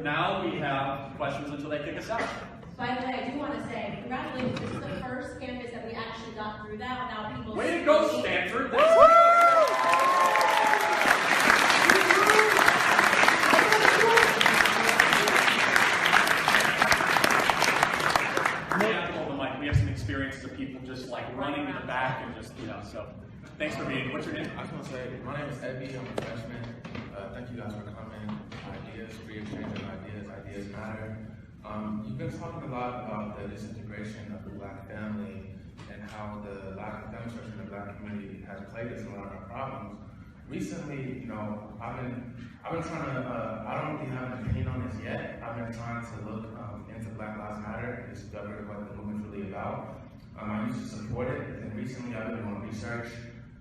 now we have questions until they kick us out. By the way, I do want to say, congratulations, this is the first campus that we actually got through that without people. Way to go, Stanford! We have some experiences of people just like running to the back and just, so thanks for being. What's your name? I just want to say, my name is Ebby. I'm a freshman. Thank you guys for coming. Ideas, free exchange of ideas. Ideas matter. You've been talking a lot about the disintegration of the Black family and how the lack of family structure in the Black community has plagued us in a lot of our problems. Recently, I've been trying to, I don't really have an opinion on this yet. I've been trying to look into Black Lives Matter and discover what the movement's really about. I used to support it, and recently I've been doing research.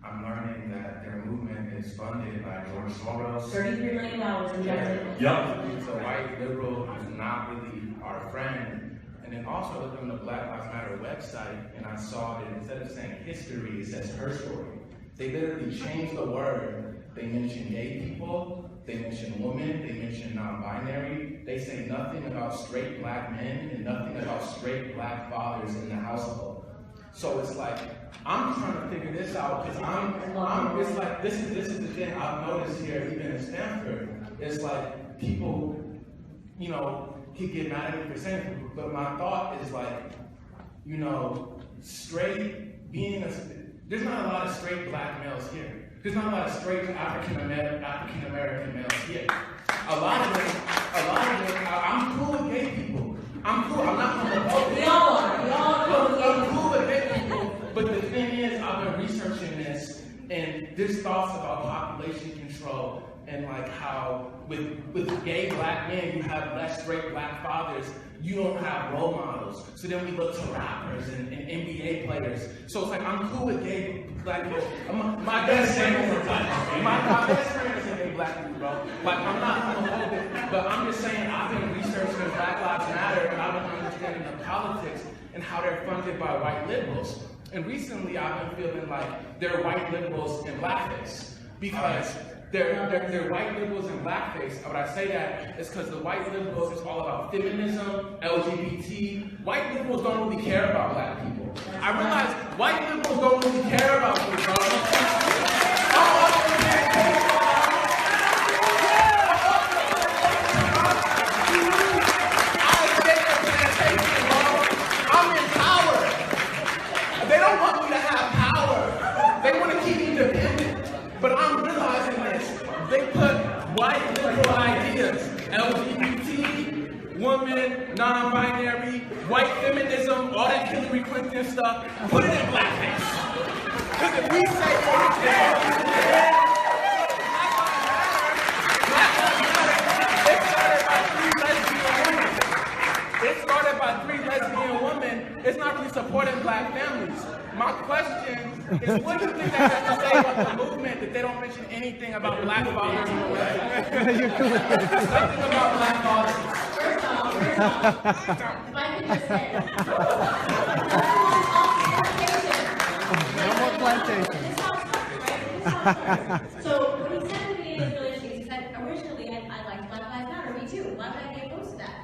I'm learning that their movement is funded by George Soros. $33 million in Yup. He's a white liberal who's not really our friend. And then also I looked on the Black Lives Matter website, and I saw that instead of saying history, it says her story. They literally changed the word. They mention gay people, they mention women, they mention non-binary. They say nothing about straight Black men and nothing about straight Black fathers in the household. So it's like, I'm trying to figure this out because it's like, this is the thing I've noticed here, even in Stanford. It's like people, could get mad at me for saying it, but my thought is like, straight being there's not a lot of straight Black males here. There's not a lot of straight African American males here. A lot of them, I'm cool with gay people. I'm cool, I'm not homophobic. We all are cool with gay people. I'm cool with gay people. But the thing is, I've been researching this, and there's thoughts about population control and like how with gay Black men, you have less straight Black fathers. You don't have role models. So then we look to rappers and NBA players. So it's like, I'm cool with gay Black people. My best friend is a my best friend is a gay Black dude, bro. Like, I'm not homophobic, but I'm just saying I've been researching Black Lives Matter, and I've been understanding the politics and how they're funded by white liberals. And recently I've been feeling like they're white liberals in blackface because they're white liberals in blackface. When I say that, it's because the white liberals is all about feminism, LGBT. White liberals don't really care about Black people. I realize white liberals don't really care about you, bro. I'm in power. They don't want me to have power. They want to keep me dependent. But I'm realizing this. They put white liberal ideas, LGBT, woman, non-binary, white feminism, all that Hillary Clinton stuff, put it in blackface. Because if we say it started by three lesbian women. It's not really supporting Black families. My question is, what do you think that has to say about the movement that they don't mention anything about Black fathers in the website? Nothing about Black fathers. First off, if I could just say, no more plantation. This sounds funny, right? So when he said to me in his relations, he said, originally I liked Black Lives Matter, me too. Why would I get opposed to that?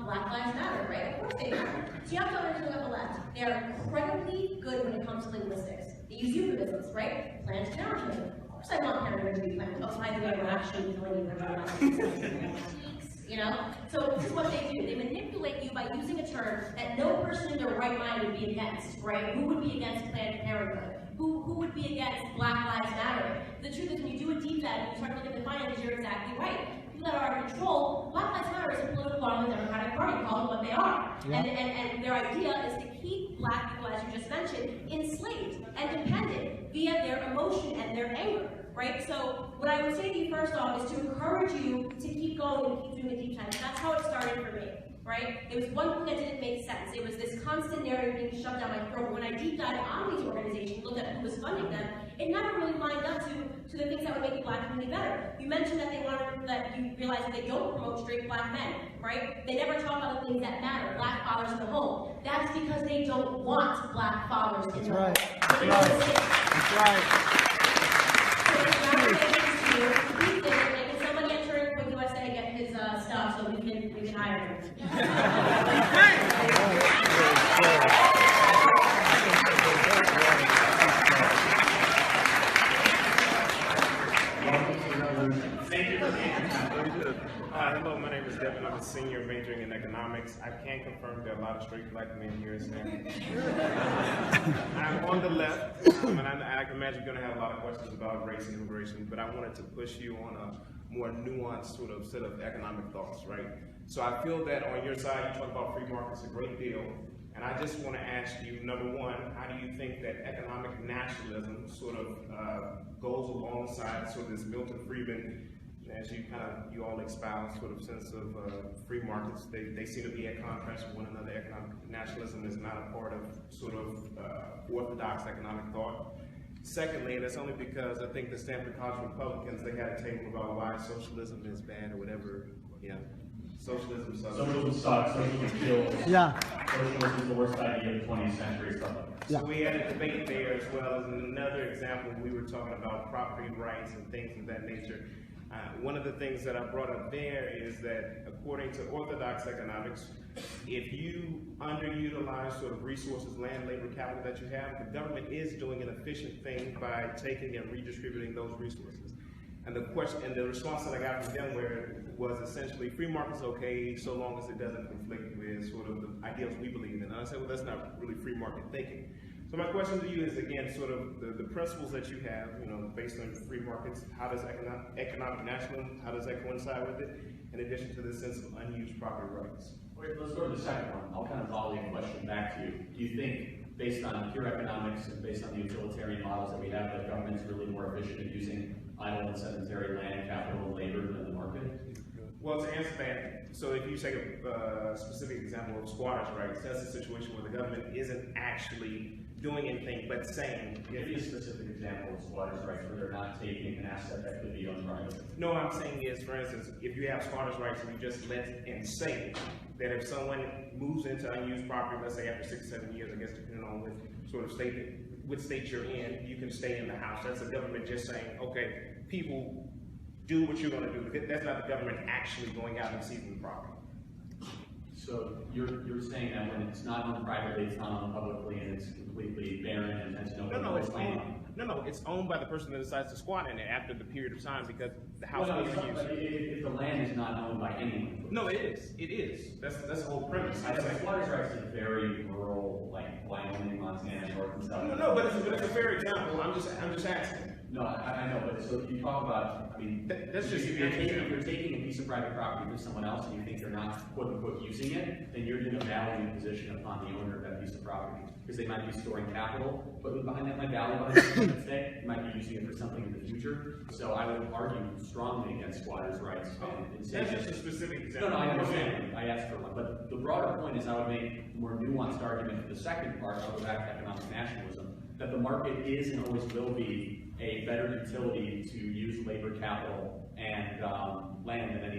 Black Lives Matter, right? Of course they matter. So you have to understand on the left. They are incredibly good when it comes to linguistics. They use euphemisms, right? Planned parenthood. Of course I want parenthood to be planned. Oh, by the way, we're actually killing you know? So this is what they do. They manipulate you by using a term that no person in their right mind would be against, right? Who would be against Planned Parenthood? Who would be against Black Lives Matter? The truth is, when you do a deep dive and you start looking at the finances, you're exactly right. People that are out of control, Black Lives Matter is a political arm of the Democratic Party, call them what they are. Yeah. And their idea is to keep Black people, as you just mentioned, enslaved and dependent via their emotion and their anger. Right? So what I would say to you first off is to encourage you to keep going and keep doing the deep dive. That's how it started for me. Right? It was one thing that didn't make sense. It was this constant narrative being shoved down my throat. When I deep dived on these organizations, looked at who was funding them, it never really lined up to the things that would make the Black community better. You mentioned that they wanted that you realize that they don't promote straight Black men, right? They never talk about the things that matter, Black fathers in the home. That's because they don't want Black fathers in the home. That's right. Somebody entering for USA get his stuff so we can hire them. Thank you for being here. Hello, my name is Devin. I'm a senior majoring in economics. I can confirm there are a lot of straight black men here standing. I'm on the left, and I can imagine you're going to have a lot of questions about race and immigration, but I wanted to push you on a more nuanced sort of set of economic thoughts, right? So I feel that on your side, you talk about free markets a great deal, and I just want to ask you, number one, how do you think that economic nationalism sort of goes alongside sort of this Milton Friedman, as you all espouse sort of sense of free markets? They seem to be at contrast with one another. Economic nationalism is not a part of sort of orthodox economic thought. Secondly, and that's only because I think the Stanford College Republicans, they had a table about why socialism is bad or whatever. Yeah, socialism sucks. Socialism sucks, socialism kills. Yeah. Socialism is the worst idea of the 20th century, stuff like that. So we had a debate there, as well as another example. We were talking about property rights and things of that nature. One of the things that I brought up there is that according to orthodox economics, if you underutilize sort of resources, land, labor, capital that you have, the government is doing an efficient thing by taking and redistributing those resources. And the question and the response that I got from them was essentially free market's okay so long as it doesn't conflict with sort of the ideals we believe in. And I said, well, that's not really free market thinking. So my question to you is, again, sort of the principles that you have, based on free markets. How does economic nationalism, how does that coincide with it, in addition to the sense of unused property rights? Wait, let's go to the second one. I'll kind of volley a question back to you. Do you think, based on pure economics and based on the utilitarian models that we have, that government's really more efficient at using idle and sedentary land, capital, and labor than the market? Well, to answer that, so if you take a specific example of squatters' rights, that's a situation where the government isn't actually doing anything but saying. Give me a specific example of squatters' rights where they're not taking an asset that could be owned privately. No, what I'm saying is, for instance, if you have squatters' rights and you just let and say that if someone moves into unused property, let's say after 6 or 7 years, I guess depending on what sort of state you're in, you can stay in the house. That's the government just saying, okay, people, do what you're going to do. That's not the government actually going out and seizing the property. So you're saying that when it's not owned privately, it's not owned publicly, and it's completely barren and has no it's owned by the person that decides to squat in it after the period of time because the house well, is used. If the land is not owned by anyone. No, it is. It is. That's the whole premise. Squatters' rights is very rural, like Wyoming, Montana, North and South. No, but it's a fair example. I'm just asking. No, I know, but so if you talk about, I mean, that's just if you're taking a piece of private property from someone else and you think they're not quote unquote using it, then you're in a valuing position upon the owner of that piece of property because they might be storing capital, but behind that might value behind it today, you might be using it for something in the future. So I would argue strongly against squatters' rights. That's just a specific example. No, I understand. I asked for one, but the broader point is I would make a more nuanced argument for the second part. I'll go back to economic nationalism, that the market is and always will be a better utility to use labor, capital, and land than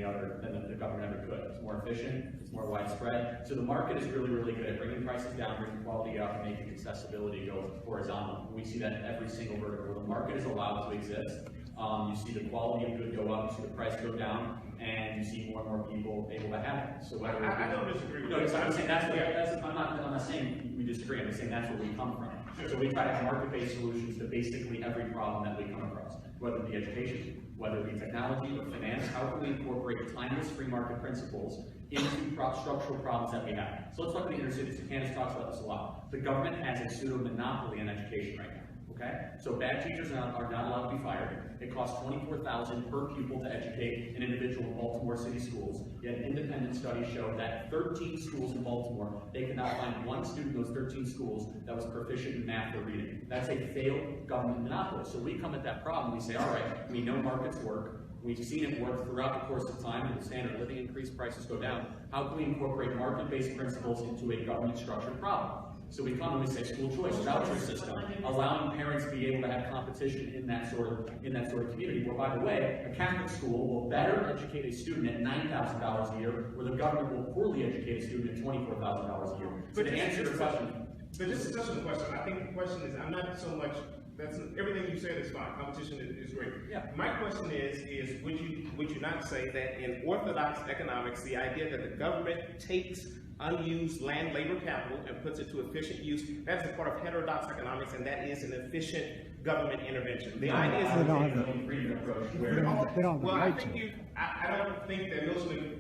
the government ever could. It's more efficient, it's more widespread. So the market is really, really good at bringing prices down, bringing quality up, and making accessibility go horizontal. We see that in every single vertical where the market is allowed to exist. You see the quality of good go up, you see the price go down, and you see more and more people able to have it. So whether I don't disagree. No, I'm saying I'm not saying we disagree. I'm saying that's where we come from. So we try to have market-based solutions to basically every problem that we come across, whether it be education, whether it be technology or finance. How can we incorporate timeless free market principles into structural problems that we have? So let's talk about the inner cities. Candace talks about this a lot. The government has a pseudo-monopoly in education right now. Okay? So bad teachers are not allowed to be fired. It costs $24,000 per pupil to educate an individual in Baltimore City schools. Yet independent studies show that 13 schools in Baltimore, they could not find one student in those 13 schools that was proficient in math or reading. That's a failed government monopoly. So we come at that problem, we say, all right, we know markets work. We've seen it work throughout the course of time. With the standard of living increase, prices go down. How can we incorporate market-based principles into a government-structured problem? So we come and we say school choice, voucher system, allowing parents to be able to have competition in that sort of community. Where, by the way, a Catholic school will better educate a student at $9,000 a year, where the government will poorly educate a student at $24,000 a year. So to answer your question. But this is just a question. I think the question is, I'm not so much That's everything you said is fine. Competition is great. Yeah. My question is would you not say that in orthodox economics, the idea that the government takes unused land, labor, capital and puts it to efficient use, that is a part of heterodox economics, and that is an efficient government intervention. The idea is They don't have a freedom approach They where don't have the well, I right think to. I don't think that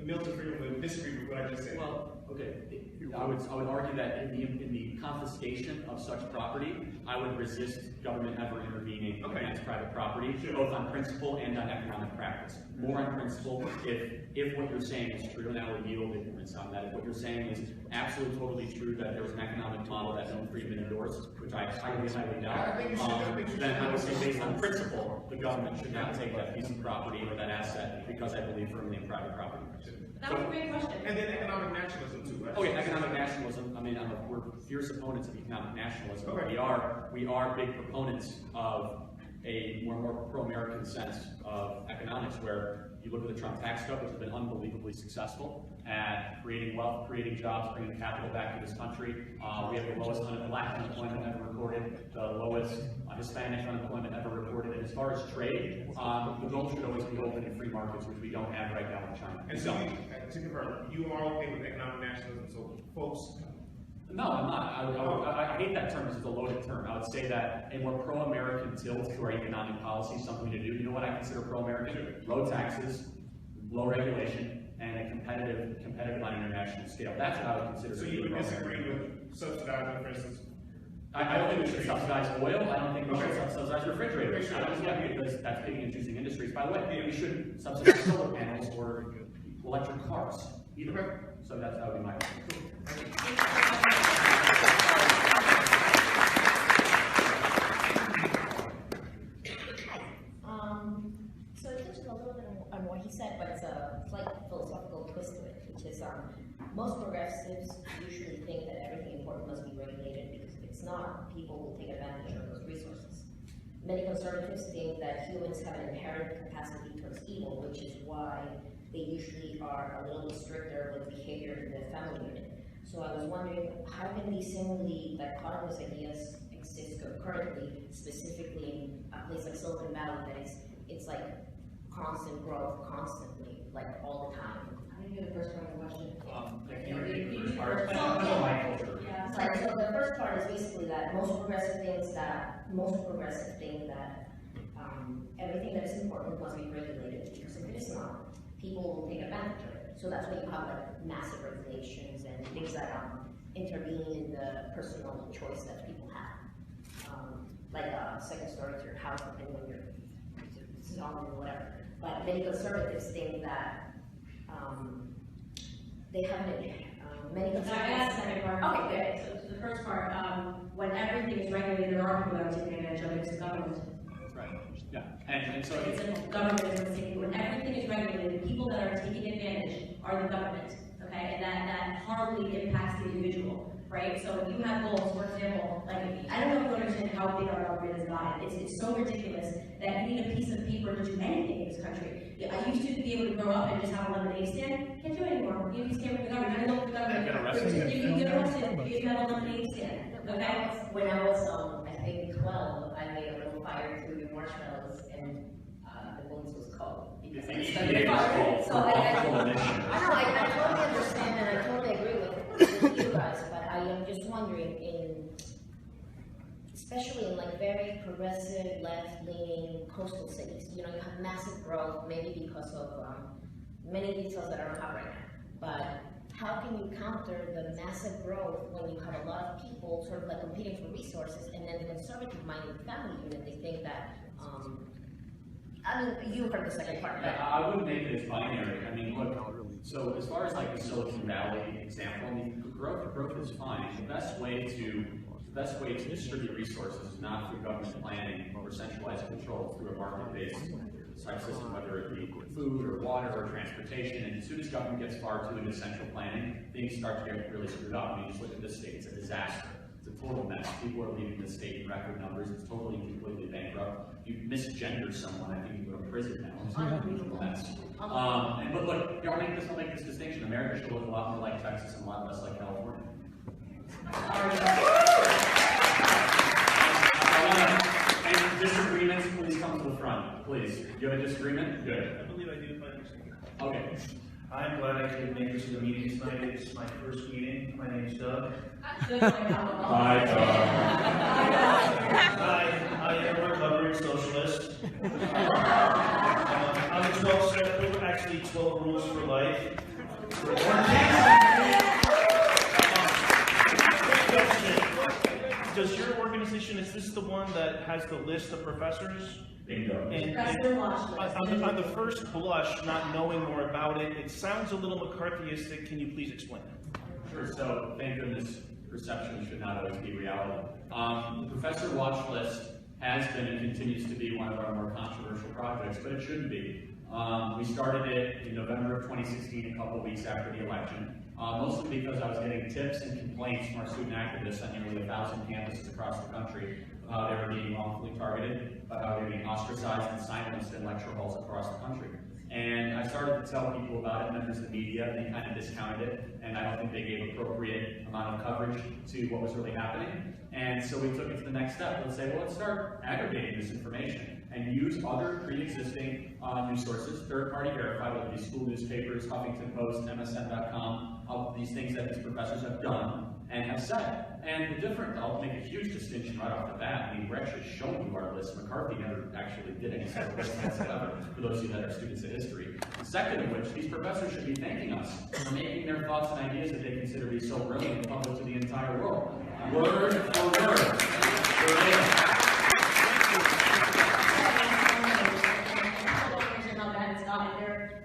Milton Friedman would disagree with what I just said. well, okay, I would argue that in the confiscation of such property, I would resist government ever intervening against private property, both on principle and on economic practice. More on principle, if what you're saying is true, and I would yield ignorance on that. If what you're saying is absolutely totally true, that there was an economic model that Milton Friedman endorsed, which I highly doubt, then I would say based on principle, the government should not take that piece of property or that asset because I believe firmly in private property. That was a great question. And then economic nationalism too, right? Oh yeah, economic nationalism. I mean, we're fierce opponents of economic nationalism. Okay. We are big proponents of a more pro-American sense of economics, where you look at the Trump tax cut, which has been unbelievably successful at creating wealth, creating jobs, bringing capital back to this country. We have the lowest black unemployment ever recorded, the lowest Hispanic unemployment ever recorded. And as far as trade, the goal should always be open and free markets, which we don't have right now in China. And so, to confirm, you are okay with economic nationalism, so folks. No, I'm not. I hate that term because it's a loaded term. I would say that a more pro-American tilt to our economic policy is something to do. You know what I consider pro-American? Low taxes, low regulation, and a competitive on an international scale. That's what I would consider. So you would disagree with subsidizing, for instance? I don't think we should subsidize oil. I don't think we should subsidize refrigerators. I don't think because that's picking and choosing industries. By the way, we should subsidize solar panels or electric cars. Either way. So that would be my opinion. So it touches a little bit on what he said, but it's a slight philosophical twist to it, which is most progressives usually think that everything important must be regulated because if it's not, people will take advantage of those resources. Many conservatives think that humans have an inherent capacity towards evil, which is why they usually are a little stricter with behavior in the family unit. So I was wondering, how can these seemingly dichotomous ideas exist currently, specifically in a place like Silicon Valley that it's like constant growth, constantly, like all the time? How do you do the first part of the question? Can you repeat the first part? So, I don't know my culture. yeah. So the first part is basically that most progressive think that everything that is important must be regulated, because if it is not, people will take advantage of it. So that's why you have like massive regulations and things that intervene in the personal choice that people have, like a second story to your house, depending on your zone or whatever. But many conservatives think that they haven't. Many So I conservatives. asked the second part. Okay, So the first part, when everything is regulated, there are people that are taking advantage of it, it's the government. Right. Yeah. And so It's the government is what's taking, when everything is regulated, the people that are taking advantage are the government, okay? And that hardly impacts the individual, right? So if you have goals, for example, like, I don't know if you understand how big our government is gotten. It's so ridiculous that you need a piece of paper to do anything in this country. I used to be able to grow up and just have a lemonade stand. Can't do it anymore. You just can't with the government. I don't know if the government. Get arrested. You can get arrested if you have a lemonade stand, okay? when I was, I think 12, I made a little fire through the marshmallows, and the police was called. Because I started a fire. So I totally understand, and I totally agree with you guys, but I am just wondering, especially in like very progressive, left-leaning coastal cities, you have massive growth, maybe because of many details that are not right now, but how can you counter the massive growth when you have a lot of people sort of like competing for resources, and then the conservative-minded family unit, they think that, I mean, you heard the second part, right? I wouldn't make it as binary. I mean, look, so as far as like the Silicon Valley example, I mean, growth is fine. The best way to distribute resources is not through government planning or centralized control, through a market-based type system, whether it be food or water or transportation. And as soon as government gets far too into central planning, things start to get really screwed up. I mean, just look at this state; it's a disaster. It's a total mess. People are leaving the state in record numbers. It's totally and completely bankrupt. If you misgender someone, I think you go to prison now. It's an unbelievable mess. But look, I'll make this distinction. America should look a lot more like Texas and a lot less like California. Disagreements, please come to the front, please. You have a disagreement? Good. I believe I do, if I understand. Okay. I'm glad I could make it to the meeting tonight. It's my first meeting. My name's Doug. Hi, I am a recovering socialist. I'm a 12 step, actually 12 rules for life. Does your organization, is this the one that has the list of professors? Bingo. And on the first blush, not knowing more about it, it sounds a little McCarthyistic. Can you please explain? Sure, so thank goodness perception should not always be reality. The professor watch list has been and continues to be one of our more controversial projects, but it shouldn't be. We started it in November of 2016, a couple of weeks after the election, mostly because I was getting tips and complaints from our student activists on nearly 1,000 campuses across the country. They were being wrongfully targeted, they were being ostracized and silenced in lecture halls across the country. And I started to tell people about it, members of the media, they kind of discounted it, and I don't think they gave appropriate amount of coverage to what was really happening. And so we took it to the next step. Let's say, well, let's start aggregating this information and use other pre-existing news sources, third-party verified, whether it be school newspapers, Huffington Post, MSN.com, all these things that these professors have done and have said. And the difference, I'll make a huge distinction right off the bat. I mean, we're actually showing you our list. McCarthy never actually did any sort of list whatsoever, for those of you that are students of history. The second of which, these professors should be thanking us for making their thoughts and ideas that they consider to be so brilliant public to the entire world. Word for word.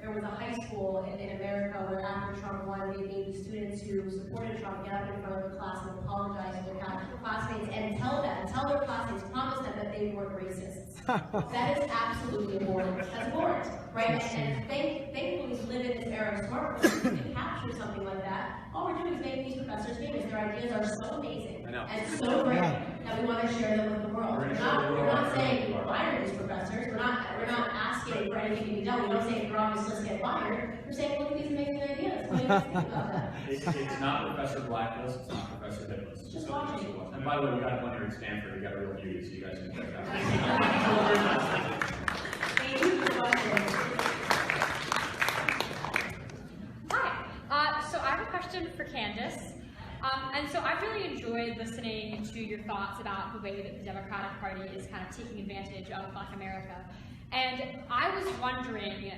There was a high school in America where after Trump won, they made the students who supported Trump get up in front of the class and apologize to their classmates and tell their classmates, promise them that they weren't racists. That is absolutely abhorrent. That's abhorrent, right? And thankfully we live in this era of smartphones. We can capture something like that. All we're doing is making these professors famous. Their ideas are so amazing and so great that we want to share them with the world. We're not saying fire these professors. We're not asking for anything to be done. We don't say if you're on this list, get fired. We're saying look at these amazing ideas. What do you guys think about that? It's not Professor Blacklist, it's not Professor Hicklist. Just watching. And by the way, we got one here at Stanford, we got a real beauty, so you guys can check that out. Thank you for watching. Hi. So I have a question for Candace. And so I've really enjoyed listening to your thoughts about the way that the Democratic Party is kind of taking advantage of Black America. And I was wondering,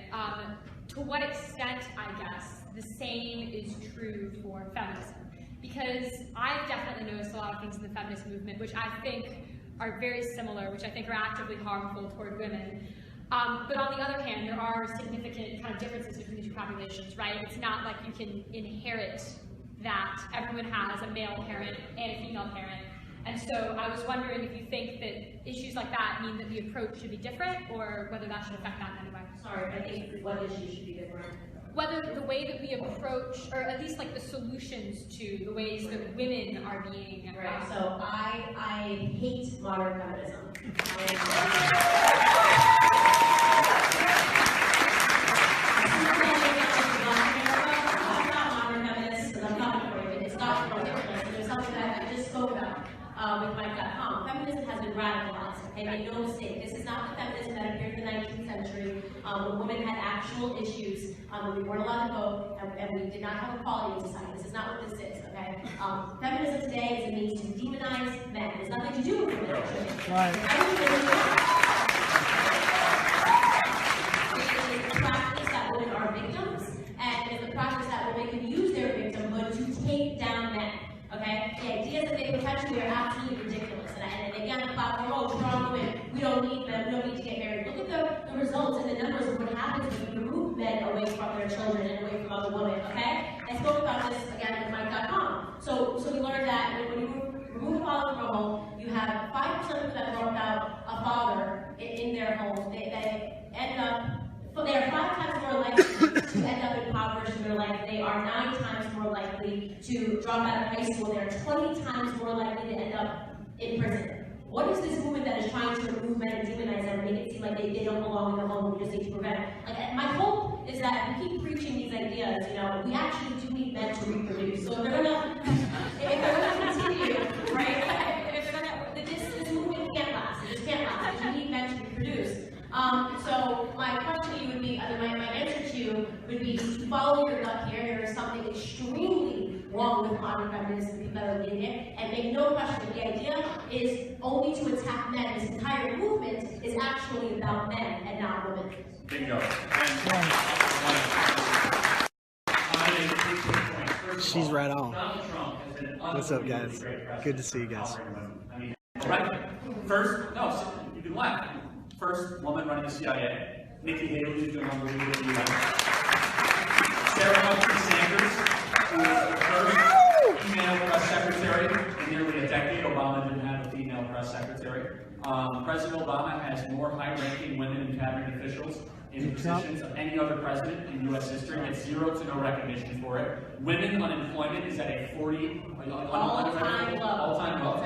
to what extent, I guess, the same is true for feminism. Because I've definitely noticed a lot of things in the feminist movement, which I think are very similar, which I think are actively harmful toward women. But on the other hand, there are significant kind of differences between the two populations, right? It's not like you can inherit that everyone has a male parent and a female parent. And so I was wondering if you think that issues like that mean that the approach should be different, or whether that should affect that in any way. Sorry, I think what issues should be different. Whether the way that we approach, or at least like the solutions to the ways that women are being. Right, so I hate modern feminism. With Mike.com. Feminism has been radicalized, okay? Make no mistake. This is not the feminism that appeared in the 19th century, when women had actual issues, when we weren't allowed to vote, and we did not have equality in society. This is not what this is, okay? Feminism today is a means to demonize men. It has nothing to do with women, actually. Right. It is the practice that women are victims, and it is the practice that women can use their victimhood to take down men. Okay? The ideas that they perpetuate are absolutely ridiculous. And they get on the platform, oh, strong women, we don't need them, we don't need to get married. Look at the results and the numbers of what happens when you remove men away from their children and away from other women, okay? I spoke about this again with Mike.com. So we learned that when you remove a father from a home, you have 5% of them that dropped out a father in their home. They end up, they are 5 times more likely to end up impoverished in their life. They are 9 times more likely to drop out of high school. They are 20 times more likely to end up in prison. What is this movement that is trying to remove men and demonize them and make it seem like they don't belong in the home, we just need to prevent it? Like, my hope is that if we keep preaching these ideas, you know, we actually do need men to reproduce. So if they're gonna continue, right? If they're gonna, this movement can't last. It just can't last. We would be to follow your gut here. There is something extremely wrong with modern feminism, people that are leading it, and make no question that the idea is only to attack men. This entire movement is actually about men and not women. Bingo. She's right on. Donald Trump has been What's up, guys? Good to see you guys. I mean, right? First, no, you can laugh. First woman running the CIA. Nikki Haley is doing unbelievable in the U.S. Sarah Huckabee Sanders, who is the first female press secretary in nearly a decade. Obama didn't have a female press secretary. President Obama has more high-ranking women in cabinet officials in positions of any other president in U.S. history, gets 0 to no recognition for it. Women unemployment is at a 40 all-time low.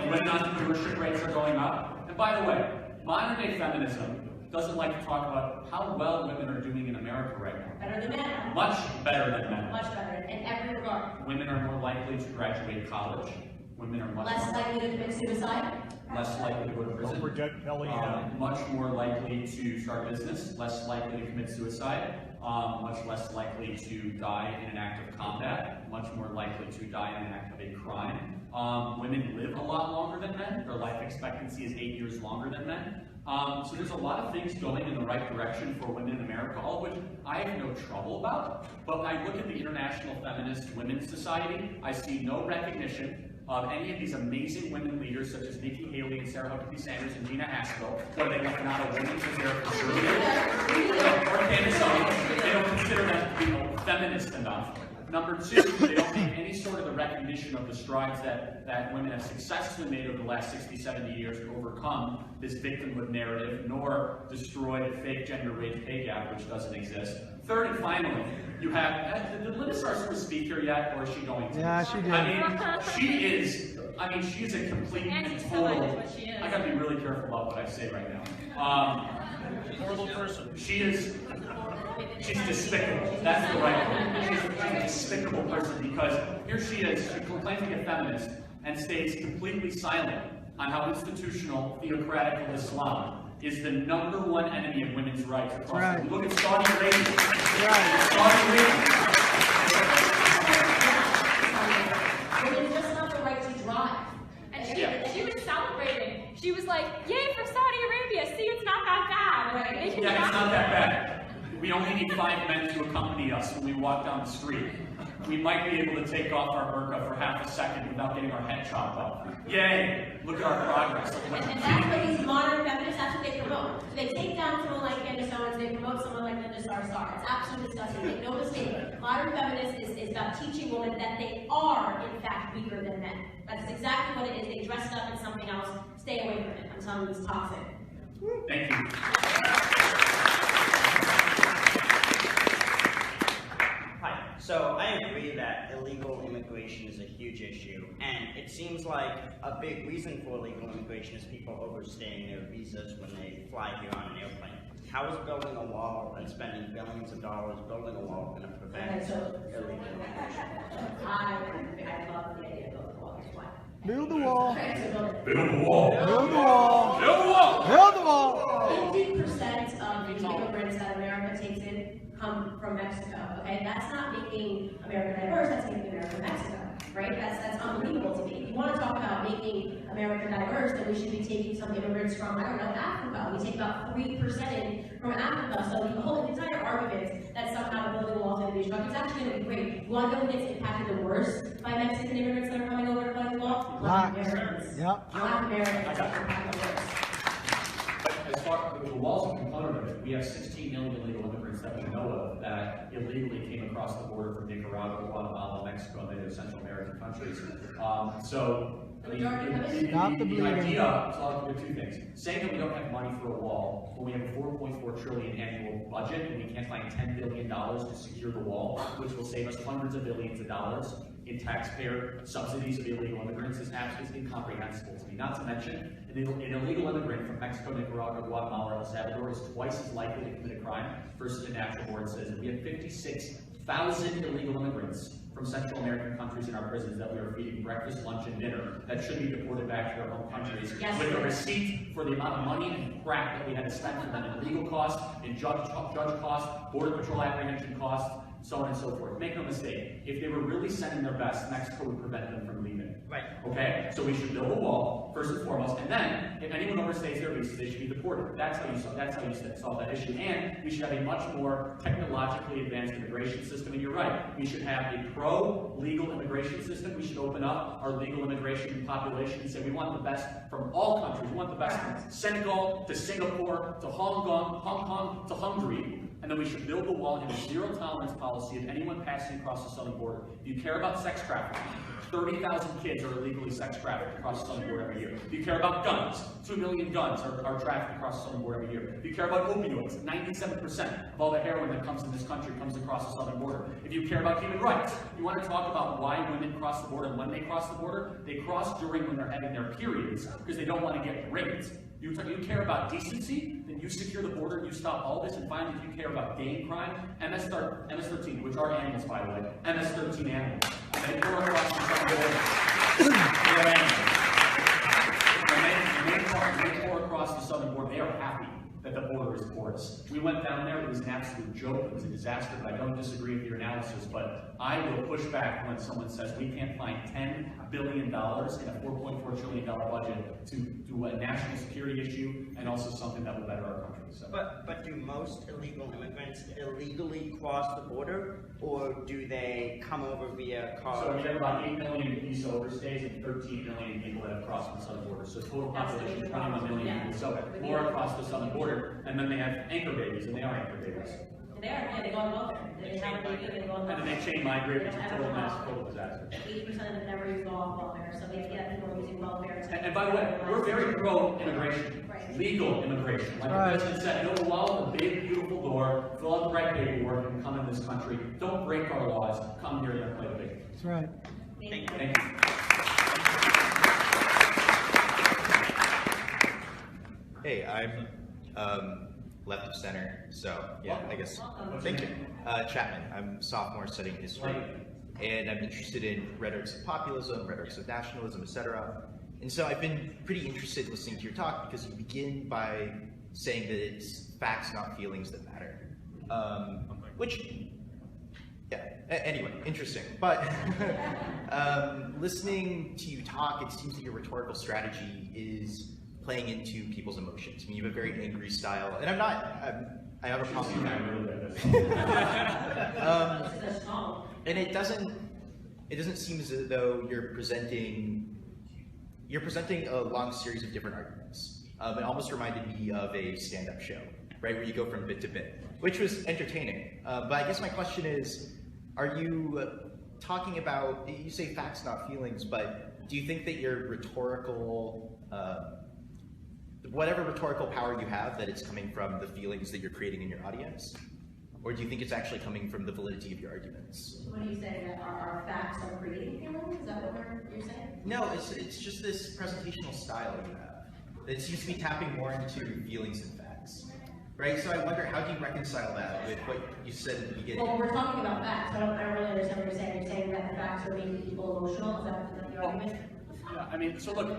Women entrepreneurship rates are going up. And by the way, modern-day feminism doesn't like to talk about how well women are doing in America right now. Better than men. Much better than men. Much better in every regard. Women are more likely to graduate college. Women are Less likely to commit suicide. less likely to go to prison. Don't forget Kelly. Much more likely to start business, less likely to commit suicide, much less likely to die in an act of combat, much more likely to die in an act of a crime. Women live a lot longer than men. Their life expectancy is 8 years longer than men. So there's a lot of things going in the right direction for women in America, all of which I have no trouble about. But when I look at the International Feminist Women's Society, I see no recognition of any of these amazing women leaders such as Nikki Haley and Sarah Huckabee Sanders and Gina Haspel, where they like not a woman because they're conservative, or Candace Owens. They don't consider them to be feminist enough. Number two, they don't make any sort of the recognition of the strides that women have successfully made over the last 60, 70 years to overcome this victimhood narrative, nor destroy the fake gender wage pay gap, which doesn't exist. Third and finally, you have, did Linda Sarsour speak here yet, or is she going to? Yeah, she did. She's a complete and Anti-Semite total, is what she is. I gotta be really careful about what I say right now. Horrible person. She's despicable. That's the right word. She's a despicable person because here she is, she claims to be a feminist and stays completely silent on how institutional theocratic Islam is the #1 enemy of women's rights across the world. Look at Saudi Arabia. Saudi Arabia. Women just have the right to drive. And she was celebrating. She was like, yay for Saudi Arabia. See, it's not that bad. Right? They can Yeah, it's drive. not that bad. We only need 5 men to accompany us when we walk down the street. We might be able to take off our burqa for half a second without getting our head chopped off. Yay! Look at our progress. And that's what these modern feminists, that's what they promote. They take down someone like Candace Owens, they promote someone like Linda Sarsour. It's absolutely disgusting. Make no mistake. Modern feminists is about teaching women that they are, in fact, weaker than men. That's exactly what it is. They dressed up in something else. Stay away from it. I'm telling you, it's toxic. Thank you. Hi. So I agree that illegal immigration is a huge issue, and it seems like a big reason for illegal immigration is people overstaying their visas when they fly here on an airplane. How is building a wall and spending billions of dollars building a wall going to prevent illegal immigration? I love the idea of building a wall. Here's why. Build the wall. Okay, so build it. Build the wall. Build the wall. Build the wall. Build the wall. 50% of the immigrants that America takes in come from Mexico, okay? That's not making America diverse, that's making America Mexico, right? That's unbelievable to me. If you want to talk about making America diverse, then we should be taking some immigrants from, I don't know, Africa. We take about 3% in from Africa, so the whole entire argument that somehow building a wall is going to be struck is actually going to be great. You want to know who gets impacted the worst by Mexican immigrants that are coming over to build the wall? Black Americans. Yep. Black Americans get impacted the worst. As far as the wall's a component of it, we have 16 million illegal immigrants that we know of that illegally came across the border from Nicaragua, Guatemala, Mexico, and other Central American countries. Stop the bleeding. idea, so I'll do 2 things. Saying that we don't have money for a wall, when we have a $4.4 trillion annual budget, and we can't find $10 billion to secure the wall, which will save us hundreds of billions of dollars in taxpayer subsidies of illegal immigrants, is absolutely incomprehensible to me. Not to mention, an illegal immigrant from Mexico, Nicaragua, Guatemala, or El Salvador is twice as likely to commit a crime versus a natural born citizen. We have 56,000 illegal immigrants from Central American countries in our prisons that we are feeding breakfast, lunch, and dinner that should be deported back to their home countries with a receipt for the amount of money and crap that we had to spend for them in legal costs, in judge costs, border patrol apprehension costs, so on and so forth. Make no mistake, if they were really sending their best, Mexico would prevent them from leaving. Right. Okay? So we should build a wall, first and foremost, and then, if anyone overstays their visa, they should be deported. That's how you solve that issue. And we should have a much more technologically advanced immigration system, and you're right. We should have a pro-legal immigration system. We should open up our legal immigration population and say we want the best from all countries. We want the best from Senegal to Singapore to Hong Kong to Hungary. And then we should build the wall and have a zero-tolerance policy of anyone passing across the southern border. If you care about sex trafficking, 30,000 kids are illegally sex trafficked across the southern border every year. If you care about guns, 2 million guns are trafficked across the southern border every year. If you care about opioids, 97% of all the heroin that comes in this country comes across the southern border. If you care about human rights, you want to talk about why women cross the border and when they cross the border, they cross during when they're having their periods because they don't want to get raped. You care about decency, then you secure the border, you stop all this, and finally, if you care about gang crime, MS-13, which are animals, by the way, MS-13 animals. They pour across the southern border. They're animals. When they pour across the southern border, they are happy that the border is porous. We went down there, it was an absolute joke, it was a disaster, but I don't disagree with your analysis, but I will push back when someone says we can't find $10 billion in a $4.4 trillion budget to do a national security issue and also something that will better our country. So. But do most illegal immigrants illegally cross the border, or do they come over via car? So we have about 8 million visa overstays and 13 million people that have crossed the southern border. So total population, 21 million people. So more across the southern border, and then they have anchor babies, and they are anchor babies. They are, yeah, they go on welfare. They have a baby, they go on welfare. And then they chain migrate, which is a total mess, total disaster. 80% of them never even go off welfare, so they get people using welfare. And by the way, we're very pro-immigration, legal immigration. Like the president said, go allow the big, beautiful door, fill out the right paperwork, and come in this country. Don't break our laws. Come here and play the big. That's right. Thank you. Thank you. Hey, I'm left of center, so yeah, I guess. Thank you. Chapman. I'm sophomore studying history, and I'm interested in rhetorics of populism, rhetorics of nationalism, etc. And so I've been pretty interested in listening to your talk because you begin by saying that it's facts, not feelings, that matter. Which, yeah, anyway, interesting. But listening to you talk, it seems that your rhetorical strategy is playing into people's emotions. I mean, you have a very angry style, and I have a problem with that. And it doesn't seem as though you're presenting a long series of different arguments. It almost reminded me of a stand-up show, right, where you go from bit to bit, which was entertaining. But I guess my question is, are you talking about, you say facts, not feelings, but do you think that your rhetorical, whatever rhetorical power you have, that it's coming from the feelings that you're creating in your audience? Or do you think it's actually coming from the validity of your arguments? So what are you saying, that our facts are creating feelings? Is that what you're saying? No, it's just this presentational style you have. It seems to be tapping more into feelings than facts. Right? So I wonder, how do you reconcile that with what you said at the beginning? Well, we're talking about facts. I don't really understand what you're saying. You're saying that the facts are making people emotional? Is that your argument? Yeah, I mean, so look,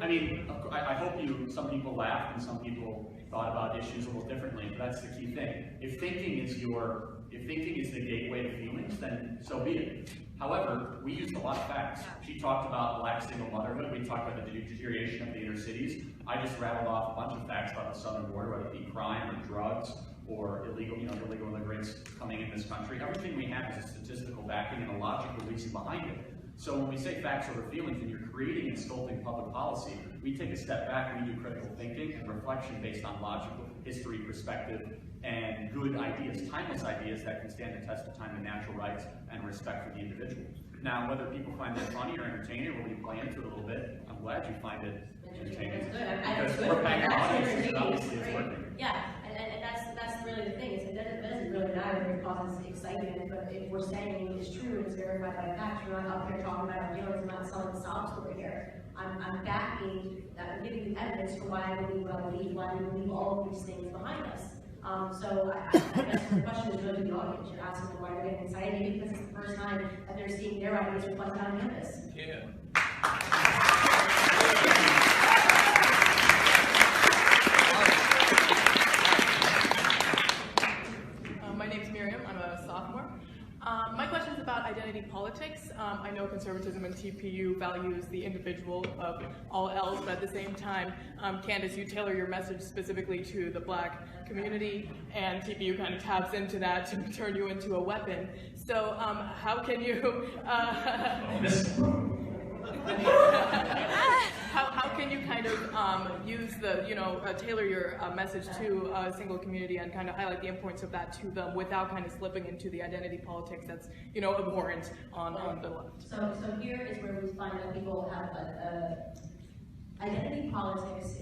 I mean, I hope some people laughed and some people thought about issues a little differently, but that's the key thing. If thinking is the gateway to feelings, then so be it. However, we used a lot of facts. She talked about black single motherhood. We talked about the deterioration of the inner cities. I just rattled off a bunch of facts about the southern border, whether it be crime or drugs or illegal immigrants coming in this country. Everything we have is a statistical backing and a logical reason behind it. So when we say facts over feelings and you're creating and sculpting public policy, we take a step back and we do critical thinking and reflection based on logical history, perspective, and good ideas, timeless ideas that can stand the test of time and natural rights and respect for the individual. Now, whether people find that funny or entertaining, or we play into it a little bit, I'm glad you find it entertaining. Because we're paying our audience, and obviously it's working. Yeah, and that's really the thing. It doesn't really matter if it causes excitement, but if we're saying it's true and it's verified by facts, we're not up here talking about our feelings. I'm not selling the sob story here. I'm backing, I'm giving you evidence for why I believe what I believe, why we believe all of these things behind us. So I guess the question is really to the audience. You're asking them why they're getting excited, maybe because it's the first time that they're seeing their ideas reflected on campus. Yeah. My name's Miriam. I'm a sophomore. My question is about identity politics. I know conservatism and TPU values the individual of all else, but at the same time, Candace, you tailor your message specifically to the Black community, and TPU kind of taps into that to turn you into a weapon. So how can you how can you kind of use the, tailor your message to a single community and kind of highlight the importance of that to them without kind of slipping into the identity politics that's, abhorrent on the left? So here is where we find that people have identity politics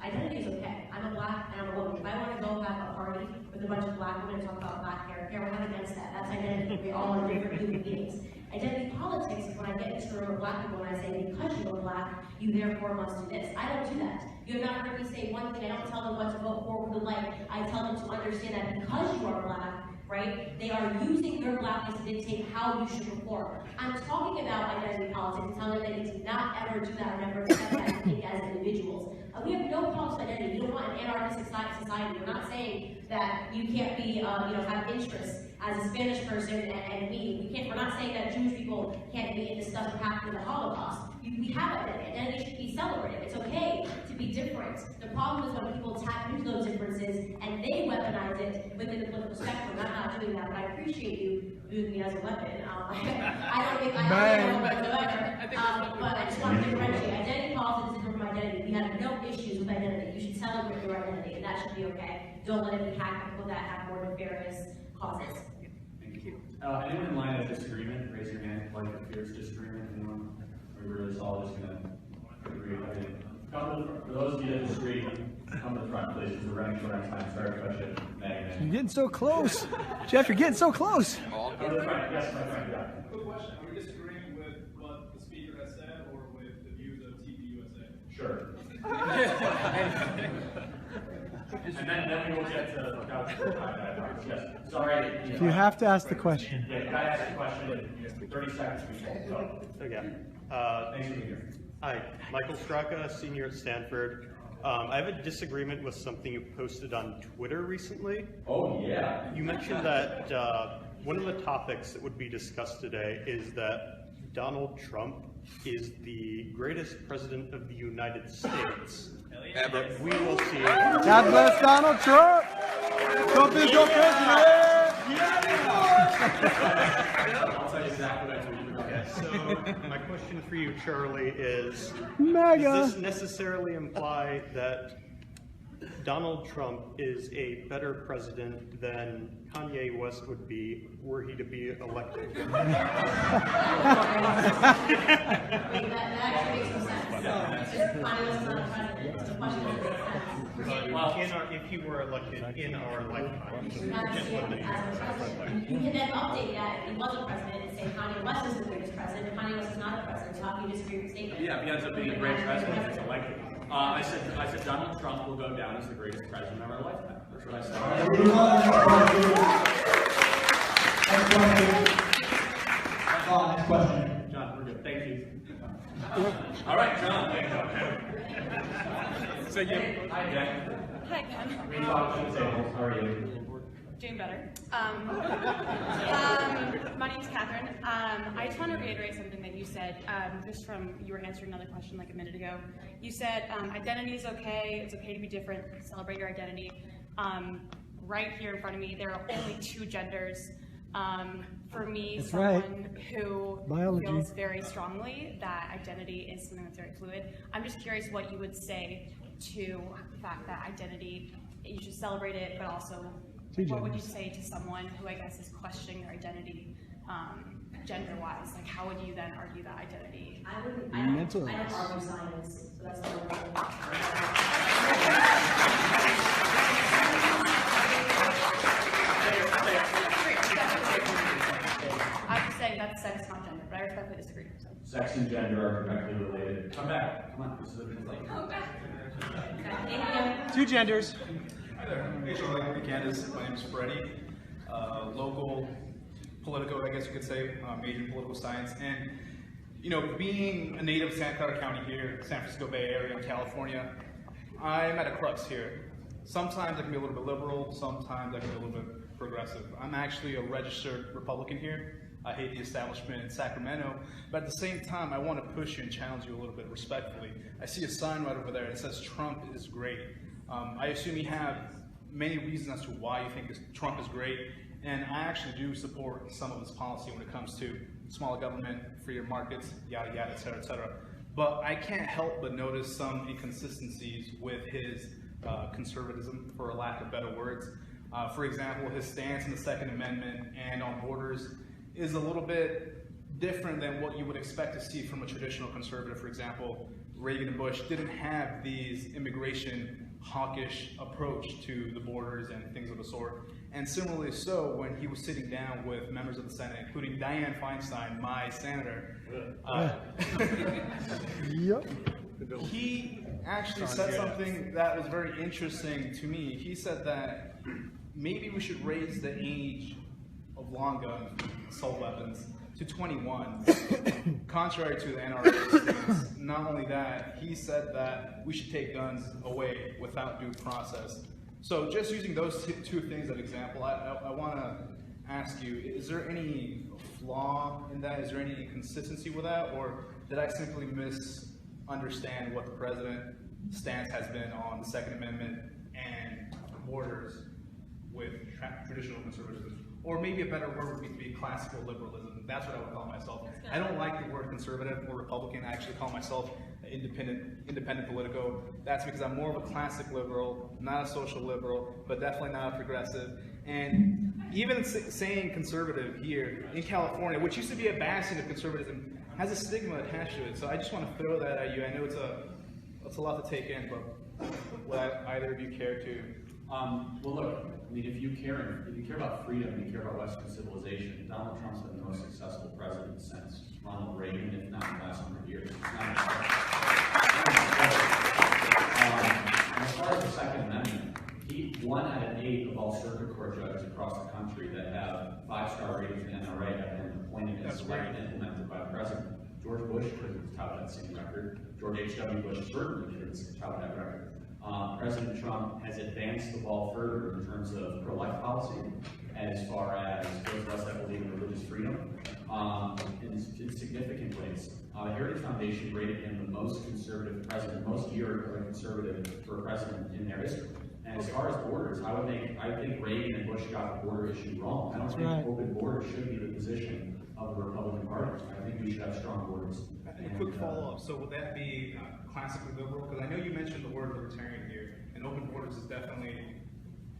identity is okay. I'm a Black and I'm a woman. If I want to go have a party with a bunch of Black women and talk about Black hair, we're not against that. That's identity. We all are different human beings. Identity politics is when I get into a room of Black people and I say, because you are Black, you therefore must do this. I don't do that. You have not heard me say one thing. I don't tell them what to vote for, who to like. I tell them to understand that because you are Black, right, they are using their Blackness to dictate how you should perform. I'm talking about identity politics and telling them they need to not ever do that or never accept that and think as individuals. We have no problems with identity. We don't want an anarchistic society. We're not saying that you can't be, have interests as a Spanish person and me. We're not saying that Jewish people can't be in discuss what happened in the Holocaust. We have identity. Identity should be celebrated. It's okay to be different. The problem is when people tap into those differences and they weaponize it within the political spectrum. I'm not doing that, but I appreciate you using me as a weapon. I don't think I know whatsoever. But I just want to differentiate. Identity politics is different from identity. We have no issues with identity. You should celebrate your identity, and that should be okay. Don't let it be hacked by people that have more nefarious causes. Thank you. Anyone in line of disagreement, raise your hand. Like a fierce disagreement, anyone? We're really all just going to agree. For those of you that disagree, come to the front, please, because we're running short on time. Sorry, question. You're getting so close. Jeff, you're getting so close. Come to the front. Yes, my friend. Yeah. Quick question. Are you disagreeing with what the speaker has said or with the views of TPUSA? Sure. And then we will get to yes. Sorry. You have to ask the question. Yeah, you gotta ask the question in 30 seconds before. So. Okay. Thanks for being here. Hi, Michael Straka, senior at Stanford. I have a disagreement with something you posted on Twitter recently. Oh, yeah. You mentioned that one of the topics that would be discussed today is that Donald Trump is the greatest president of the United States. Ever. That we will see. God bless Donald Trump. Trump is your president. I'll tell you exactly what I tweeted. Okay, so my question for you, Charlie, is Mega. does this necessarily imply that Donald Trump is a better president than Kanye West would be were he to be elected? That actually makes no sense. Kanye West is not a president. It's a question that makes sense. Well, if he were elected in our lifetime. You're not seeing him as a president. You can then update that if he was a president and say Kanye West is the greatest president. Kanye West is not a president. So how can you disagree with the statement? Yeah, if he ends up being a great president, it's elected. I said Donald Trump will go down as the greatest president of our lifetime. That's what I said. Next question. John, we're good. Thank you. All right, John. So you. Hi, Jack. Hi, Ken. We talked to the table. How are you? Doing better. My name's Catherine. I just want to reiterate something that you said, just from you were answering another question like a minute ago. You said identity is okay, it's okay to be different, celebrate your identity. Right here in front of me, there are only two genders. For me, that's someone who Biology. feels very strongly that identity is something that's very fluid, I'm just curious what you would say to the fact that identity, you should celebrate it, but also what would you say to someone who I guess is questioning their identity gender-wise? Like, how would you then argue that identity? I don't argue science, so that's not what I'm just saying that's sex, not gender, but I respectfully disagree. So. Sex and gender are directly related. Come back. Come on. This is a good thing. Two genders. Hi there. Hey, Charlie. Candace. My name is Freddie. Local so I guess you could say major in political science. And you know, being a native of Santa Clara County here, San Francisco Bay Area in California, I'm at a crux here. Sometimes I can be a little bit liberal, sometimes I can be a little bit progressive. I'm actually a registered Republican here. I hate the establishment in Sacramento, but at the same time, I want to push you and challenge you a little bit respectfully. I see a sign right over there that says Trump is great. I assume you have many reasons as to why you think Trump is great, and I actually do support some of his policy when it comes to smaller government, freer markets, yada yada, et cetera, et cetera. But I can't help but notice some inconsistencies with his conservatism, for a lack of better words. For example, his stance on the Second Amendment and on borders is a little bit different than what you would expect to see from a traditional conservative. For example, Reagan and Bush didn't have these immigration hawkish approach to the borders and things of the sort. And similarly so, when he was sitting down with members of the Senate, including Dianne Feinstein, my senator, he actually said something that was very interesting to me. He said that maybe we should raise the age of long gun assault weapons to 21, contrary to the NRA stance. Not only that, he said that we should take guns away without due process. So just using those two things as an example, I want to ask you, is there any flaw in that? Is there any inconsistency with that? Or did I simply misunderstand what the president's stance has been on the Second Amendment and borders with traditional conservatism? Or maybe a better word would be classical liberalism. That's what I would call myself. I don't like the word conservative or Republican. I actually call myself independent politico. That's because I'm more of a classic liberal, not a social liberal, but definitely not a progressive. And even saying conservative here in California, which used to be a bastion of conservatism, has a stigma attached to it. So I just want to throw that at you. I know it's a lot to take in, but would either of you care to? Well, look, I mean, if you care about freedom, you care about Western civilization, Donald Trump's been the most successful president since Ronald Reagan, if not in the last 100 years. As far as the Second Amendment, he 1 out of 8 of all circuit court judges across the country that have 5-star ratings in the NRA have been appointed and selected and implemented by the president. George Bush could tout that same record. George H.W. Bush certainly could tout that record. President Trump has advanced the ball further in terms of pro-life policy, as far as those of us that believe in religious freedom, in significant ways. The Heritage Foundation rated him the most conservative president, most year conservative for a president in their history. And as far as borders, I think Reagan and Bush got the border issue wrong. I don't think open borders should be the position of the Republican Party. I think we should have strong borders. A quick follow-up. So would that be classically liberal? Because I know you mentioned the word libertarian here, and open borders is definitely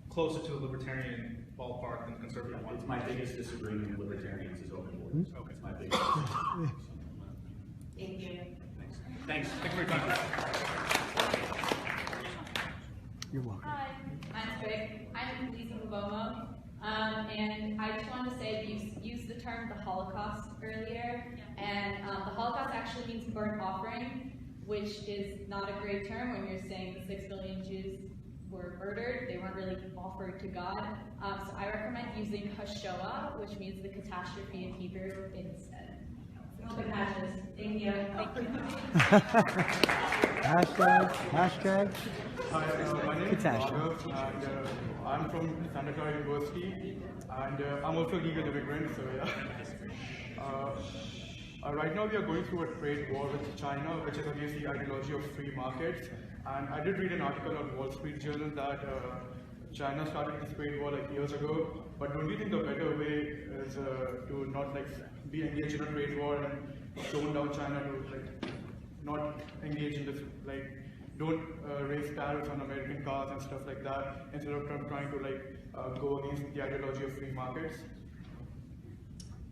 closer to the libertarian ballpark than the conservative one. It's my biggest disagreement with libertarians is open borders. Okay. It's my biggest disagreement. Thank you. Thanks. Thank you very much. You're welcome. Hi, mine's Greg. I'm Lisa Maboma. And I just wanted to say you used the term the Holocaust earlier, and the Holocaust actually means burnt offering, which is not a great term when you're saying the 6 billion Jews were murdered. They weren't really offered to God. So I recommend using Hashoah, which means the catastrophe in Hebrew, instead. Open hatches. Thank you. Thank you. Hashtag. Hi, my name is Catastrophe. Bhargav, and I'm from Santa Clara University, and I'm also a legal immigrant, so yeah. Right now we are going through a trade war with China, which is against the ideology of free markets. And I did read an article on Wall Street Journal that China started this trade war like years ago. But don't you think the better way is to not be engaged in a trade war and tone down China to not engage in this, don't raise tariffs on American cars and stuff like that, instead of trying to go against the ideology of free markets?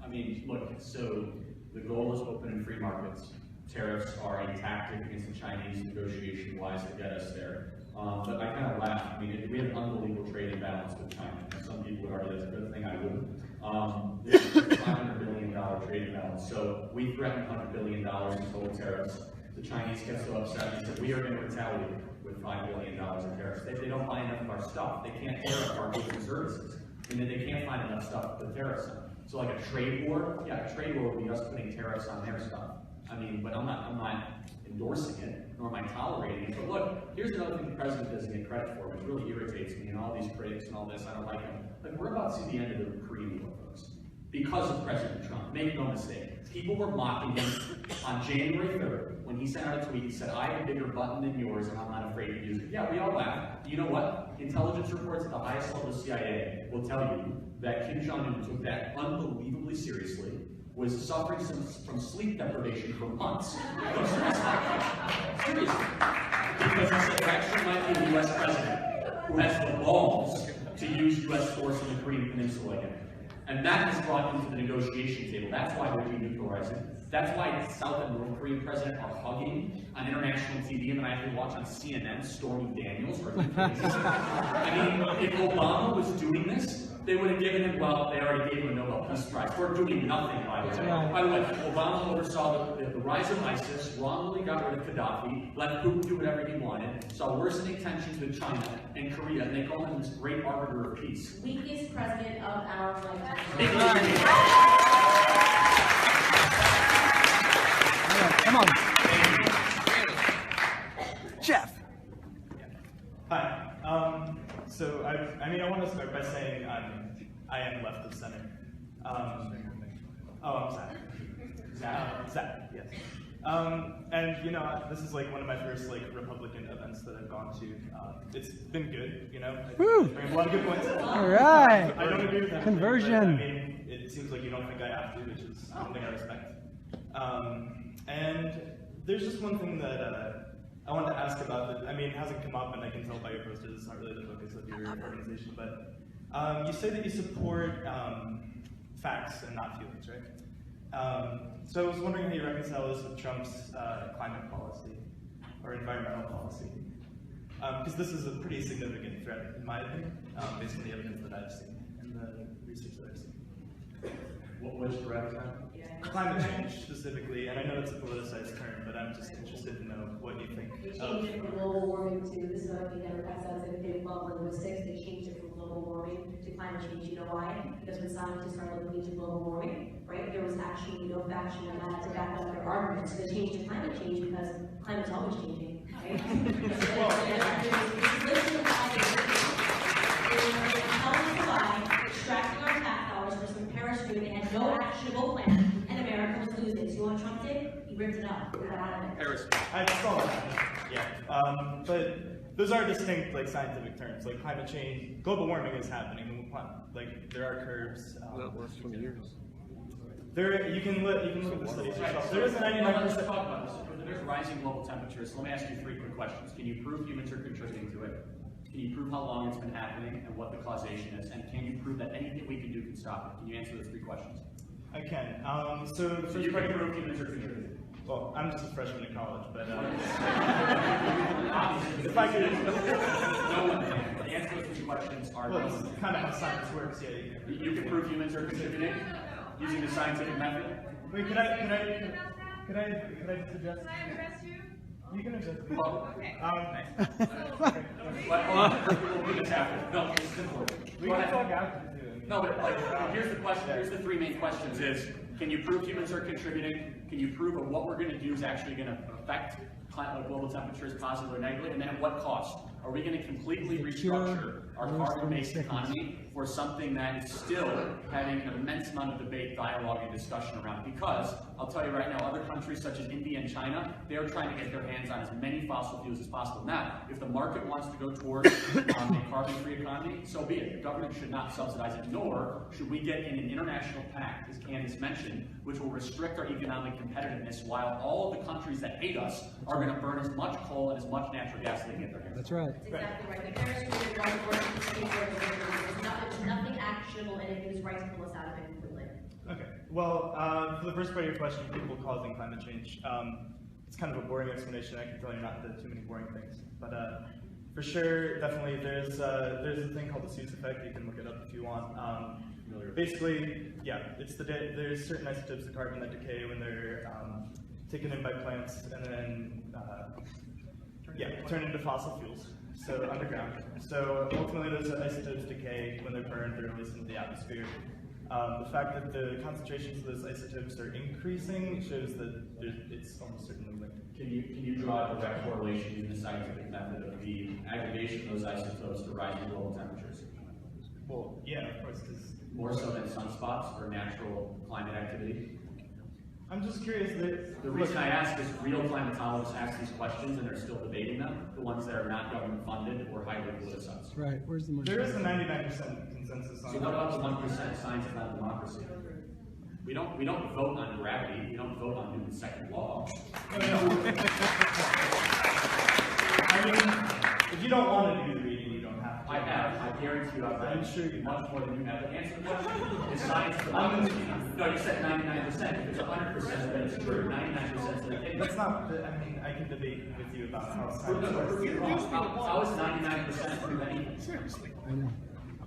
I mean, look, so the goal is open and free markets. Tariffs are a tactic against the Chinese negotiation-wise to get us there. But I kind of laugh. I mean, we have an unbelievable trade imbalance with China. Some people would argue that's a good thing. I wouldn't. This is a $500 billion trade imbalance. So we threatened $100 billion in total tariffs. The Chinese get so upset and said, we are going to retaliate with $5 billion in tariffs. They don't buy enough of our stuff. They can't tariff our goods and services. I mean, they can't find enough stuff to tariffs on. So like a trade war, yeah, a trade war would be us putting tariffs on their stuff. I mean, but I'm not endorsing it, nor am I tolerating it. But look, here's another thing the president doesn't get credit for, which really irritates me, and all these critics and all this, I don't like them. Like, we're about to see the end of the Korean War, folks, because of President Trump. Make no mistake. People were mocking him on January 3rd when he sent out a tweet. He said, I have a bigger button than yours, and I'm not afraid to use it. Yeah, we all laughed. You know what? Intelligence reports at the highest level of CIA will tell you that Kim Jong-un took that unbelievably seriously, was suffering from sleep deprivation for months. Seriously. Because he said there actually might be a U.S. president who has the balls to use U.S. force in the Korean Peninsula again. And that is brought into the negotiation table. That's why we're denuclearizing. That's why the South and North Korean president are hugging on international TV, and then I have to watch on CNN Stormy Daniels. I mean, if Obama was doing this, they would have given him, well, they already gave him a Nobel Peace Prize for doing nothing, by the way. By the way, Obama oversaw the rise of ISIS, wrongly got rid of Gaddafi, let Putin do whatever he wanted, saw worsening tensions with China and Korea, and they call him this great arbiter of peace. Weakest president of our lifetime. Come on. Jeff. Hi. So I want to start by saying I am left of center. I'm Zach. Yes. And this is like one of my first Republican events that I've gone to. It's been good, Woo! I have a lot of good points. All right. I don't agree with that. Conversion. But, it seems like you don't think I have to, which is something I respect. And there's just one thing that I wanted to ask about that, it hasn't come up, and I can tell by your posters, it's not really the focus of your organization, but you say that you support facts and not feelings, right? So I was wondering how you reconcile this with Trump's climate policy or environmental policy, because this is a pretty significant threat, in my opinion, based on the evidence that I've seen and the research that I've seen. Which threat is that? Climate change, specifically, and I know it's a politicized term, but I'm just interested to know what you think. They changed it from global warming to, this is what I think Democrats says, if they love linguistics, they changed it from global warming to climate change. You know why? Because when scientists started looking into global warming, right, there was actually no faction that had to back up their arguments. So they changed to climate change because climate's always changing, right? Extracting our tax dollars for some parachute, they had no actionable plan. America was losing. So you know what Trump did? He ripped it up. We got out of it. Paris. I saw that. Yeah. But those are distinct, scientific terms. Like climate change, global warming is happening. There are curves. That lasts 20 years. You can look at the studies yourself. There is a 99%. Let's talk about this. There's rising global temperatures. So let me ask you 3 quick questions. Can you prove humans are contributing to it? Can you prove how long it's been happening and what the causation is? And can you prove that anything we can do can stop it? Can you answer those 3 questions? I can. So the first part of humans are contributing. Well, I'm just a freshman in college, but if I could, no one can. The answer to those 3 questions are. Well, it's kind of how science works. Yeah, you can prove humans are contributing using the scientific method. Wait, could I just address? Can I address you? You can address me. Well, okay. We'll do this after. No, it's important. We can talk after too. No, but here's the question. Here's the 3 main questions: is can you prove humans are contributing? Can you prove that what we're going to do is actually going to affect global temperatures positively or negatively? And then at what cost? Are we going to completely restructure our carbon-based economy for something that is still having an immense amount of debate, dialogue, and discussion around? Because I'll tell you right now, other countries such as India and China, they're trying to get their hands on as many fossil fuels as possible. Now, if the market wants to go towards a carbon-free economy, so be it. The government should not subsidize it, nor should we get in an international pact, as Candace mentioned, which will restrict our economic competitiveness while all of the countries that hate us are going to burn as much coal and as much natural gas as they can get their hands on. That's right. That's exactly right. The Paris Agreement doesn't work in the state where there's nothing actionable, and it was right to pull us out of it completely. Okay. Well, for the first part of your question, people causing climate change, it's kind of a boring explanation. I can tell you not to do too many boring things, but for sure, definitely, there's a thing called the Seuss effect. You can look it up if you want. Basically, yeah, there's certain isotopes of carbon that decay when they're taken in by plants, and then turn into fossil fuels. So underground. So ultimately, those isotopes decay when they're burned or released into the atmosphere. The fact that the concentrations of those isotopes are increasing shows that it's almost certainly linked. Can you draw a direct correlation using the scientific method of the aggregation of those isotopes to rising global temperatures? Well, yeah, of course, because more so than sunspots or natural climate activity? I'm just curious that the reason I ask is real climatologists ask these questions and they're still debating them. The ones that are not government funded or highly politicized. Right. Where's the money? there is a 99% consensus on So what about the 1% science and not democracy? We don't vote on gravity. We don't vote on Newton's second law. I mean, if you don't want to do the reading, you don't have to. I have. I guarantee you I've read much more than you have. The answer to the question is science for democracy. No, you said 99%. If it's 100%, then it's true. 99% is an opinion. That's not, I mean, I can debate with you about how science works. How is 99% prove anything? Seriously.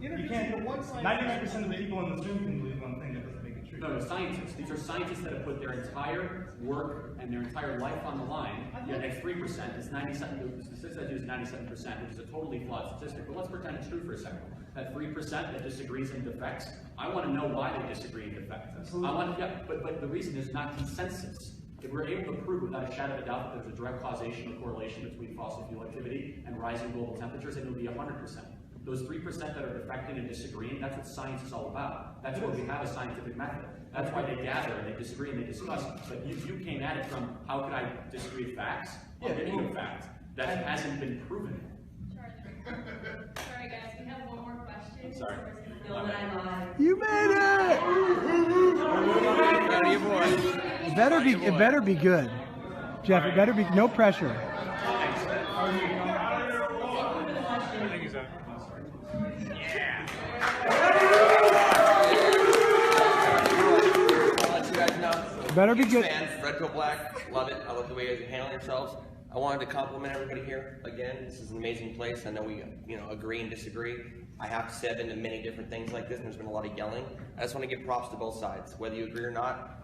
You can't, 99% of the people in this room can believe one thing that doesn't make it true. No, scientists. These are scientists that have put their entire work and their entire life on the line. Yet at 3%, it's 97%. The statistic I do is 97%, which is a totally flawed statistic. But let's pretend it's true for a second. That 3% that disagrees in defects, I want to know why they disagree in defects. But the reason is not consensus. If we're able to prove without a shadow of a doubt that there's a direct causation or correlation between fossil fuel activity and rising global temperatures, it would be 100%. Those 3% that are defecting and disagreeing, that's what science is all about. That's why we have a scientific method. That's why they gather and they disagree and they discuss. But you came at it from, how could I disagree with facts? I'll give you a fact that hasn't been proven. Sorry guys, we have one more question. I'm sorry. You made it! It better be good. Jeff, it better be, no pressure. Thank you, sir. Better be good. Fans, Red Pill Black, love it. I love the way you guys are handling yourselves. I wanted to compliment everybody here again. This is an amazing place. I know we, agree and disagree. I have to say I've been to many different things like this, and there's been a lot of yelling. I just want to give props to both sides, whether you agree or not.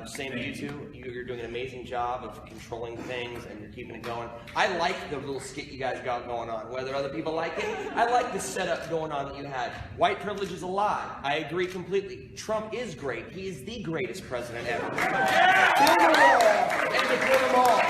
Same to you two. You're doing an amazing job of controlling things, and you're keeping it going. I like the little skit you guys got going on. Whether other people like it, I like the setup going on that you had. White privilege is a lie. I agree completely. Trump is great. He is the greatest president ever. Kill them all, and to kill them all.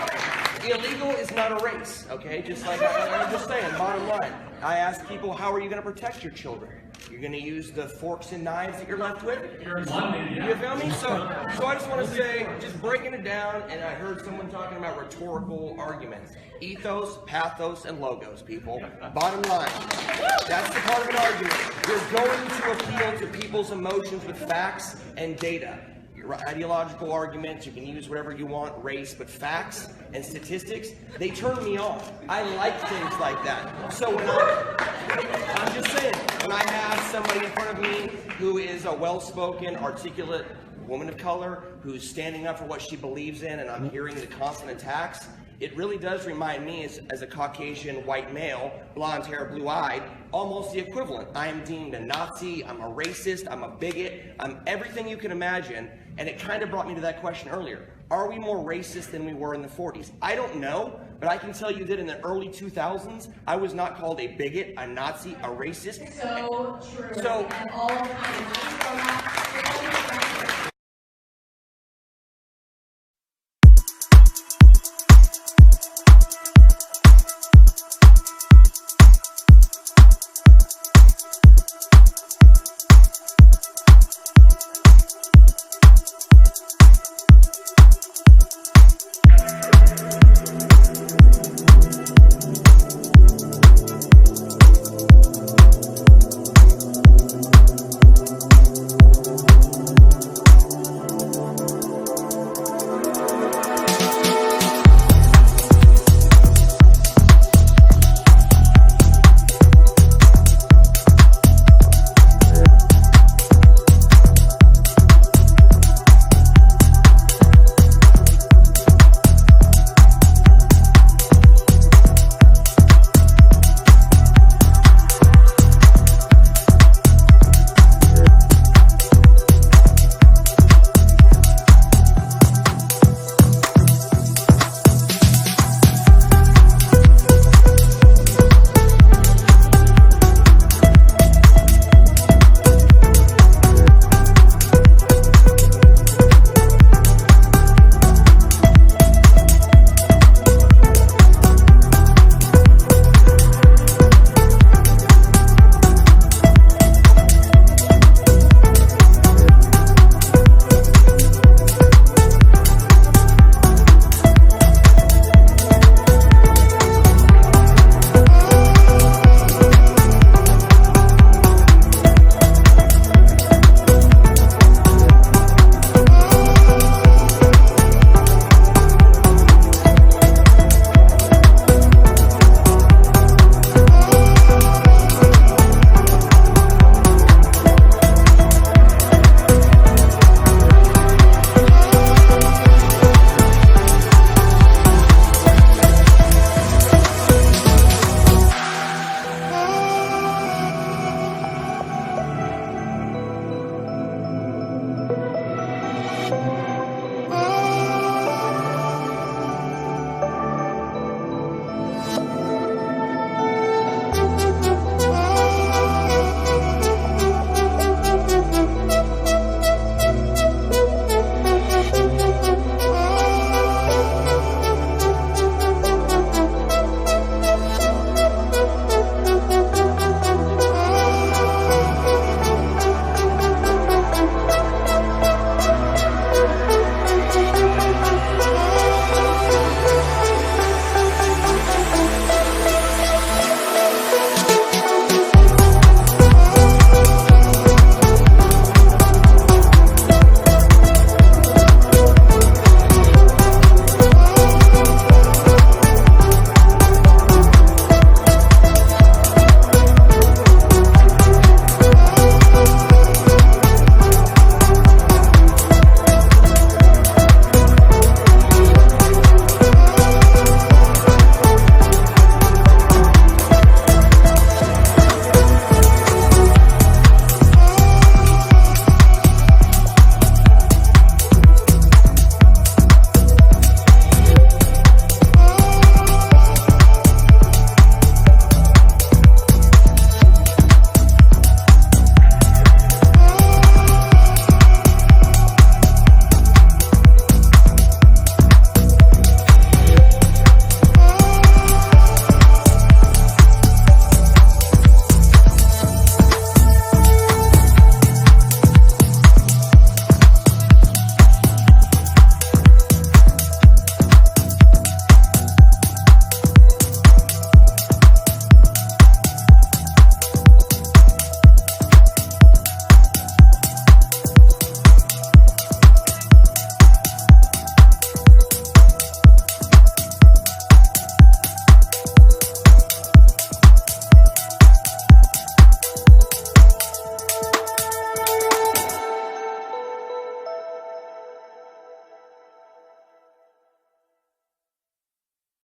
Illegal is not a race, okay? Just like I'm just saying, bottom line. I ask people, how are you going to protect your children? You're going to use the forks and knives that you're left with? You're in London, yeah. You feel me? So I just want to say, just breaking it down, and I heard someone talking about rhetorical arguments. Ethos, pathos, and logos, people. Bottom line. That's the part of an argument. You're going to appeal to people's emotions with facts and data. Ideological arguments, you can use whatever you want, race, but facts and statistics, they turn me on. I like things like that. So when I'm just saying, when I have somebody in front of me who is a well-spoken, articulate woman of color, who's standing up for what she believes in, and I'm hearing the constant attacks, it really does remind me as a Caucasian white male, blonde hair, blue-eyed, almost the equivalent. I am deemed a Nazi, I'm a racist, I'm a bigot, I'm everything you can imagine, and it kind of brought me to that question earlier. Are we more racist than we were in the 40s? I don't know, but I can tell you that in the early 2000s, I was not called a bigot, a Nazi, a racist. So true. So, and all the time.